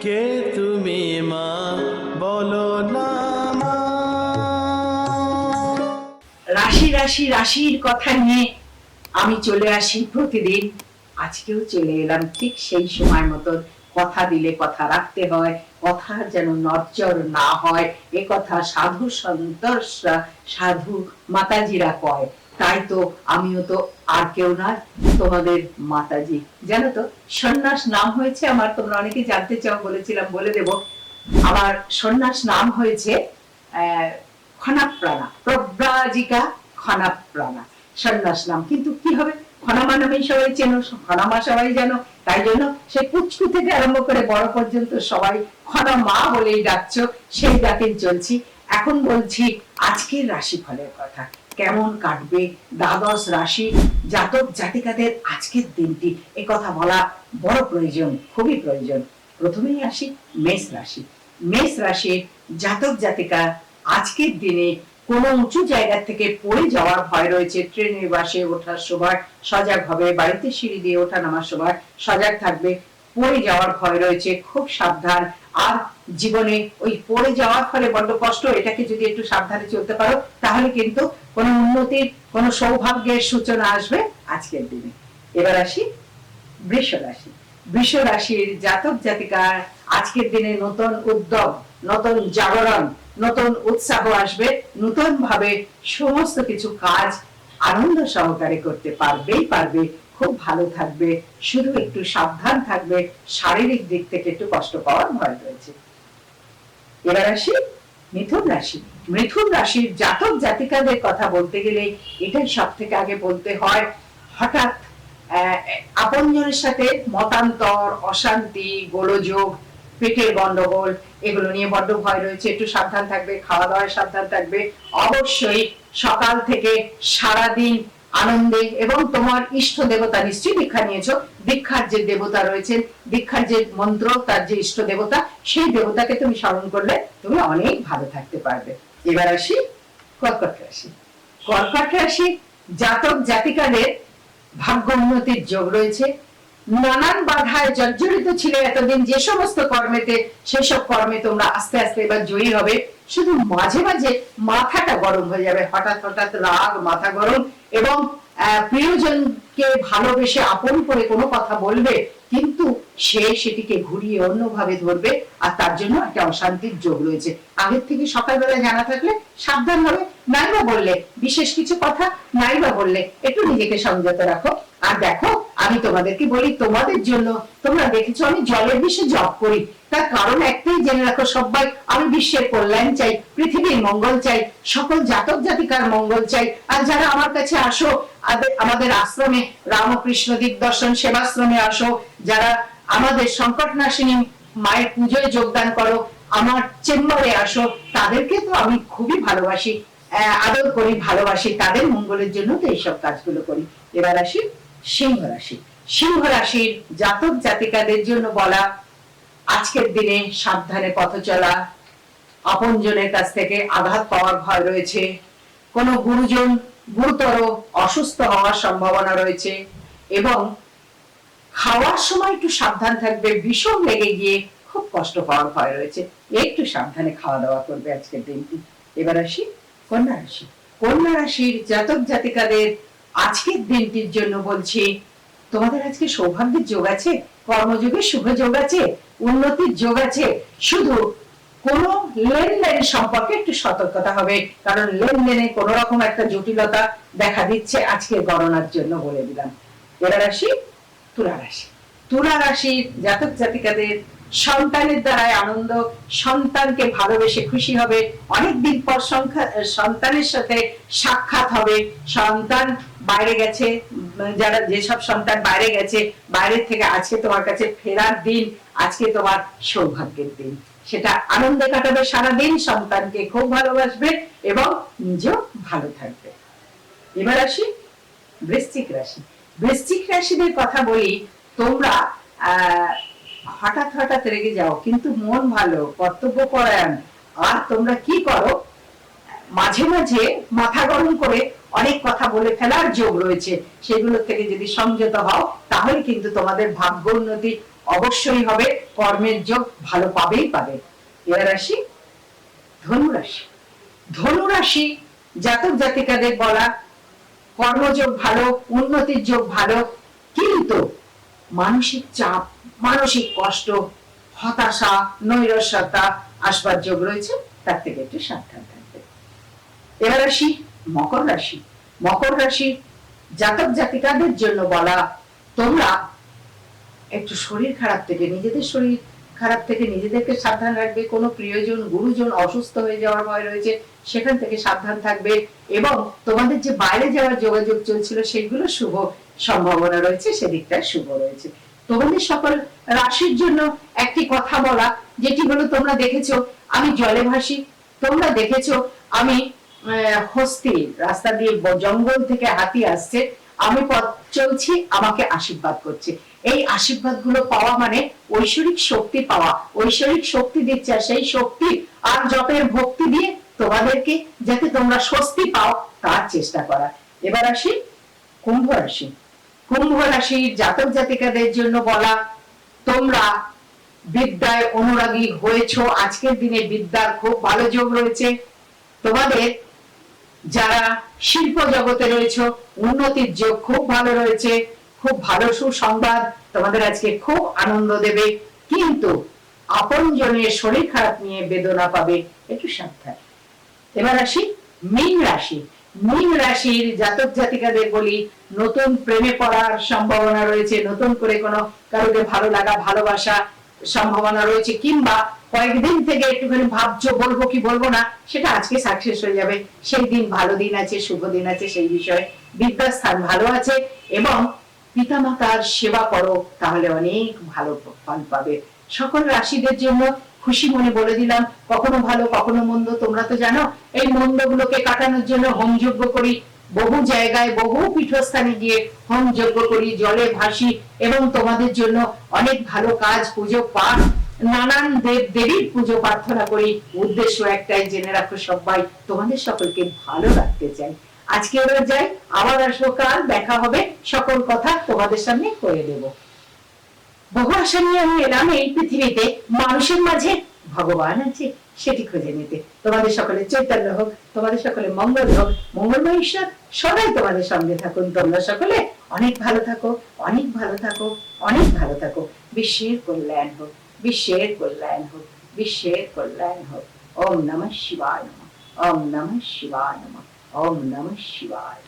কে তুমি মা বলো না মা। রাশি রাশি রাশির কথা নিয়ে আমি চলে আসি প্রতিদিন। আজকেও চলে এলাম ঠিক সেই সময় মতো। কথা দিলে কথা রাখতে হয়, কথা যেন নড়চড় না হয়, এ কথা সাধু সন্তোষরা, সাধু মাতাজিরা কয়। তাই তো আমিও তো আর কেউ না, তোমাদের মাতাজি। জানো তো সন্ন্যাস নাম হয়েছে আমার, তোমরা অনেকে জানতে চাও, বলেছিলাম বলে দেব। আমার সন্ন্যাস নাম হয়েছে খনাপ্রাণা, প্রব্রাজিকা খনাপ্রাণা সন্ন্যাস নাম। কিন্তু কি হবে, খনামা নামেই সবাই চেনো, খনামা সবাই জানো, তাই জন্য সে পুচকু থেকে আরম্ভ করে বড় পর্যন্ত সবাই খনামা বলেই ডাকছো, সেই ডাকে চলছি। এখন বলছি আজকের রাশিফলের কথা, কেমন কাটবে দ্বাদশ রাশি জাতক জাতিকাদের আজকের দিনটি, এ কথা বলা বড় প্রয়োজন, খুবই প্রয়োজন। প্রথমেই আসি মেষ রাশি। মেষ রাশির জাতক জাতিকা আজকের দিনে কোনো উঁচু জায়গা থেকে পড়ে যাওয়ার ভয় রয়েছে। ট্রেনে বাসে ওঠার সময় সজাগ হবে, বাড়িতে সিঁড়ি দিয়ে ওঠা নামার সময় সজাগ থাকবে। পড়ে যাওয়ার ভয় রয়েছে, খুব সাবধান। আর জীবনে ওই পড়ে যাওয়ার ফলে বড্ড কষ্ট, এটাকে যদি একটু সাবধানে চলতে পারো তাহলে কিন্তু কোনো উন্নতির, কোনো সৌভাগ্যের সূচনা আসবে আজকের দিনে। এবার আসি বৃষ রাশি। বৃষ রাশির জাতক জাতিকার আজকের দিনে নতুন উদ্যম, নতুন জাগরণ, নতুন উৎসাহ আসবে। নতুন ভাবে সমস্ত কিছু কাজ আনন্দ সহকারে করতে পারবে। খুব ভালো থাকবে, শুধু একটু সাবধান থাকবে, শারীরিক দিক থেকে একটু কষ্ট পাওয়ার ভয় রয়েছে। এবার আসি মিথুন রাশি। মিথুন রাশির জাতক জাতিকাদের কথা বলতে গেলে এটাই সব থেকে আগে বলতে হয়, হঠাৎ আপনজনের সাথে মতান্তর, অশান্তি, গোলযোগ, পেটের গন্ডগোল, এগুলো নিয়ে বড্ড ভয় রয়েছে। একটু সাবধান থাকবে, খাওয়া দাওয়ায় সাবধান থাকবে। অবশ্যই সকাল থেকে সারাদিন আনন্দে, এবং তোমার ইষ্ট দেবতা, নিশ্চয়ই দীক্ষা নিয়েছো, দীক্ষার যে দেবতা রয়েছেন, দীক্ষার যে মন্ত্র, তার যে ইষ্ট দেবতা, সেই দেবতাকে তুমি স্মরণ করলে তুমি অনেক ভালো থাকতে পারবে। এবার আসি কর্কট রাশি। কর্কট রাশি জাতক জাতিকাদের ভাগ্য উন্নতির যোগ রয়েছে। নানান বাধায় জর্জরিত ছিল এতদিন যে সমস্ত কর্মেতে, সেসব কর্মে তোমরা আস্তে আস্তে এবার জয়ী হবে। শুধু মাঝে মাঝে মাথাটা গরম হয়ে যাবে, হঠাৎ হঠাৎ রাগ, মাথা গরম, এবং প্রিয়জনকে ভালোবেসে আপন করে কোনো কথা বলবে, কিন্তু সে সেটিকে ঘুরিয়ে অন্যভাবে ধরবে, আর তার জন্য একটা অশান্তির যোগ রয়েছে। আগের থেকে সকালবেলা জানা থাকলে সাবধান হবে, নাইবা বললে বিশেষ কিছু কথা, নাইবা বললে একটু নিজেকে সংযত রাখো। আর দেখো, আমি তোমাদেরকে বলি, তোমাদের জন্য, তোমরা দেখেছো আমি জলের বিষে জপ করি, তার কারণ একটাই জেনে রাখো সবাই, আমি বিশ্বের কল্যাণ চাই, পৃথিবীর মঙ্গল চাই, সকল জাতক জাতিকার মঙ্গল চাই। আর যারা আমার কাছে আসো, আমাদের আশ্রমে, রামকৃষ্ণ দিগদর্শন সেবাশ্রমে আসো, যারা আমাদের সংকটনাশিনী মায়ের পুজোয় যোগদান করো, আমার চেম্বারে আসো, তাদেরকে তো আমি খুবই ভালোবাসি, আদর করি, ভালোবাসি, তাদের মঙ্গলের জন্য তো এইসব কাজগুলো করি। এবার আসি সিংহ রাশি। সিংহ রাশির জাতক জাতিকাদের জন্য বলা, আজকের দিনে সাবধানে পথ চলা, আপনজনের কাছ থেকে আঘাত পাওয়ার ভয় রয়েছে, কোন গুরুজন গুরুতর অসুস্থ হওয়ার সম্ভাবনা রয়েছে, এবং খাওয়ার সময় একটু সাবধান থাকবে, ভীষণ লেগে গিয়ে খুব কষ্ট পাওয়ার ভয় রয়েছে। একটু সাবধানে খাওয়া দাওয়া করবে আজকের দিনটি। এবার আসি কন্যা রাশি। কন্যা রাশির জাতক জাতিকাদের আজকের দিনটির জন্য বলছি, তোমাদের আজকে সৌভাগ্যের যোগ আছে, কর্মযোগের শুভ যোগ আছে, উন্নতির যোগ আছে। শুধু কোন লেনদেন সম্পর্কে একটু সতর্কতা হবে, কারণ লেনদেনে কোন রকম একটা জটিলতা দেখা দিচ্ছে আজকের গণনার জন্য, বলে দিলাম। এবার আসি তুলা রাশি। তুলা রাশির জাতক জাতিকাদের সন্তানের দ্বারাই আনন্দ, সন্তানকে ভালোবেসে খুশি হবে, অনেকদিন পর সন্তানের সাথে সাক্ষাৎ হবে। সন্তান বাইরে গেছে, যারা যেসব সন্তান বাইরে গেছে, বাইরে থেকে আজকে তোমার কাছে ফেরার দিন, আজকে তোমার সৌভাগ্যের দিন, সেটা আনন্দে কাটাবে সারাদিন, সন্তানকে খুব ভালোবাসবে এবং নিজেও ভালো থাকবে। এবার আসি বৃশ্চিক রাশি। বৃশ্চিক রাশিদের কথা বলি, তোমরা হঠাৎ হঠাৎ রেগে যাও, কিন্তু মন ভালো, কর্তব্য পরায়ণ। আর তোমরা কি করো, মাঝে মাঝে মাথা গরম করে অনেক কথা বলে ফেলার যোগ রয়েছে, সেগুলো থেকে যদি সংযত হও তাহলে কিন্তু তোমাদের ভাগ্য উন্নতি অবশ্যই হবে, কর্মের যোগ ভালো পাবেই পাবে। এবার আসি ধনুরাশি। ধনুরাশি জাতক জাতিকাদের বলা কর্মযোগ ভালো, উন্নতির যোগ ভালো, কিন্তু মানসিক চাপ, মানসিক কষ্ট, হতাশা, নৈরাশ্যতা আসবার যোগ রয়েছে, তার থেকে একটু সাবধান থাকবে। এবার আসি মকর রাশি। মকর রাশি জাতক জাতিকাদের জন্য বলা তোমরা একটু শরীর খারাপ থেকে, নিজেদের শরীর খারাপ থেকে নিজেদেরকে সাবধান রাখবে। কোনো প্রিয়জন গুরুজন অসুস্থ হয়ে যাওয়ার ভয় রয়েছে, সেখান থেকে সাবধান থাকবে। এবং তোমাদের যে বাইরে যাওয়ার যোগাযোগ চলছিল সেগুলো শুভ সম্ভাবনা রয়েছে, সেদিকটা শুভ রয়েছে। তোমাদের সকল রাশির জন্য একটি কথা বলা, যেটি হলো তোমরা দেখেছো আমি জলে ভাসি, তোমরা দেখেছো আমি হস্তি রাস্তা দিয়ে জঙ্গল থেকে হাতি আসছে, আমি পথ চলছি, আমাকে আশীর্বাদ করছে। এই আশীর্বাদ গুলো পাওয়া মানে ঐশ্বরিক শক্তি পাওয়া, ঐশ্বরিক শক্তি দিচ্ছে, আর সেই শক্তি আর জপের ভক্তি দিয়ে তোমাদেরকে যাতে তোমরা স্বস্তি পাও তার চেষ্টা করা। এবার আসি কুম্ভ রাশি। কুম্ভ রাশির জাতক জাতিকাদের জন্য বলা তোমরা বিদ্যায় অনুরাগী হয়েছো, আজকের দিনে বিদ্যার খুব ভালো যোগ রয়েছে। তোমাদের যারা শিল্প জগতে রয়েছে উন্নতির যোগ খুব ভালো রয়েছে, খুব ভালো সুসংবাদ তোমাদের আজকে খুব আনন্দ দেবে। কিন্তু আপন জনের শরীর খারাপ নিয়ে বেদনা পাবে, একটু সাবধান। এবার আসি মীন রাশি। মীন রাশির জাতক জাতিকাদের বলি নতুন প্রেমে পড়ার সম্ভাবনা রয়েছে, নতুন করে কোনো কারোকে ভালো লাগা ভালোবাসা সম্ভাবনা রয়েছে, কিংবা কয়েকদিন থেকে একটুখানি ভাবছো বলবো কি বলবো না, সেটা আজকে সাকসেস হয়ে যাবে। সেই দিন ভালো দিন আছে, শুভ দিন আছে সেই বিষয়ে। বিদ্যাস্থান ভালো আছে এবং পিতামাতার সেবা করো, তাহলে অনেক ভালো ফল পাবে। সকল রাশিদের জন্য খুশি মনে বলে দিলাম, কখনো ভালো কখনো মন্দ। তোমরা তো জানো এই মন্দ গুলোকে কাটানোর জন্য হোম যজ্ঞ করি, বহু জায়গায় বহু পীঠস্থানে গিয়ে হোম যজ্ঞ করি, জলে ভাসি এবং তোমাদের জন্য অনেক ভালো কাজ, পুজো পাঠ, নানান দেব দেবীর পুজো প্রার্থনা করি। উদ্দেশ্য একটাই, জেনে রাখো সবাই, তোমাদের সকলকে ভালো রাখতে চাই। আজকে এবার যাই, আবার আসবো কাল, দেখা হবে, সকল কথা তোমাদের সামনে করে দেব। বহু আশা নিয়ে আমি এলাম এই পৃথিবীতে, মানুষের মাঝে ভগবান আছে সেটি খুঁজে নিতে। তোমাদের সকলে চৈতন্য হোক, তোমাদের সকলে মঙ্গল হোক, মঙ্গলময় ঈশ্বর সবাই তোমাদের সঙ্গে থাকুন। তোমরা সকলে অনেক ভালো থাকো, অনেক ভালো থাকো, অনেক ভালো থাকো। বিশ্বের কল্যাণ হোক, বিশ্বের কল্যাণ হোক, বিশ্বের কল্যাণ হোক। ওম নমঃ শিবায় নমঃ, ওম নমঃ শিবায় নমঃ, ওম নমঃ শিবায়।